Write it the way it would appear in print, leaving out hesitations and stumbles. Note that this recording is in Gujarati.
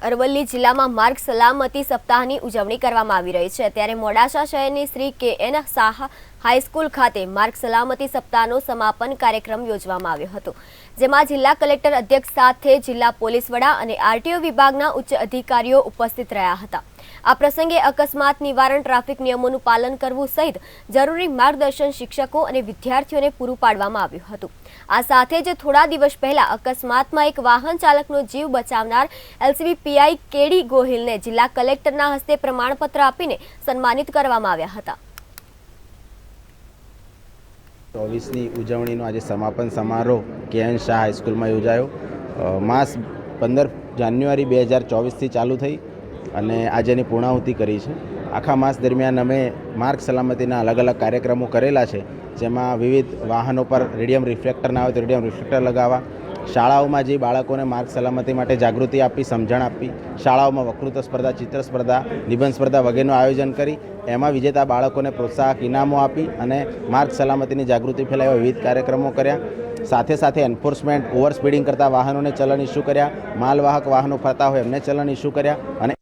અરવલ્લી જિલ્લામાં માર્ગ સલામતી સપ્તાહની ઉજવણી કરવામાં આવી રહી છે। ત્યારે મોડાસા શહેરની શ્રી કે.એન. શાહ હાઈસ્કૂલ ખાતે માર્ગ સલામતી સપ્તાહનો સમાપન કાર્યક્રમ યોજવામાં આવ્યો હતો, જેમાં જિલ્લા કલેક્ટર અધ્યક્ષ સાથે જિલ્લા પોલીસ વડા અને આરટીઓ વિભાગના ઉચ્ચ અધિકારીઓ ઉપસ્થિત રહ્યા હતા। આ પ્રસંગે અકસ્માત નિવારણ, ટ્રાફિક નિયમોનું પાલન કરવું સહિત જરૂરી માર્ગદર્શન શિક્ષકો અને વિદ્યાર્થીઓને પૂરું પાડવામાં આવ્યું હતું। આ સાથે જ થોડા દિવસ પહેલા અકસ્માતમાં એક વાહન ચાલકનો જીવ બચાવનાર એલસીબી પીઆઈ કેડી ગોહિલને જિલ્લા કલેક્ટરના હસ્તે પ્રમાણપત્ર આપીને સન્માનિત કરવામાં આવ્યા હતા। 24ની ઉજવણીનો આજે સમાપન સમારોહ કે.એન. શાહ હાઈસ્કૂલમાં યોજાયો। માસ 15 જાન્યુઆરી 2024થી ચાલુ થઈ અને આજે એની પૂર્ણાહુતિ કરી છે। આખા માસ દરમિયાન અમે માર્ગ સલામતીના અલગ અલગ કાર્યક્રમો કરેલા છે, જેમાં વિવિધ વાહનો પર રેડિયમ રિફ્લેક્ટર ના આવે તો રેડિયમ રિફ્લેક્ટર લગાવવા, શાળાઓમાં જે બાળકોને માર્ગ સલામતી માટે જાગૃતિ આપી, સમજણ આપી, શાળાઓમાં વક્તૃત્વ સ્પર્ધા, ચિત્ર સ્પર્ધા, નિબંધ સ્પર્ધા વગેરેનું આયોજન કરી એમાં વિજેતા બાળકોને પ્રોત્સાહક ઇનામો આપી અને માર્ગ સલામતીની જાગૃતિ ફેલાવવા વિવિધ કાર્યક્રમો કર્યા। સાથે સાથે એન્ફોર્સમેન્ટ, ઓવર સ્પીડિંગ કરતા વાહનોને ચલન ઇસ્યુ કર્યા, માલવાહક વાહનો ફરતા હોય એમને ચલન ઇસ્યુ કર્યા અને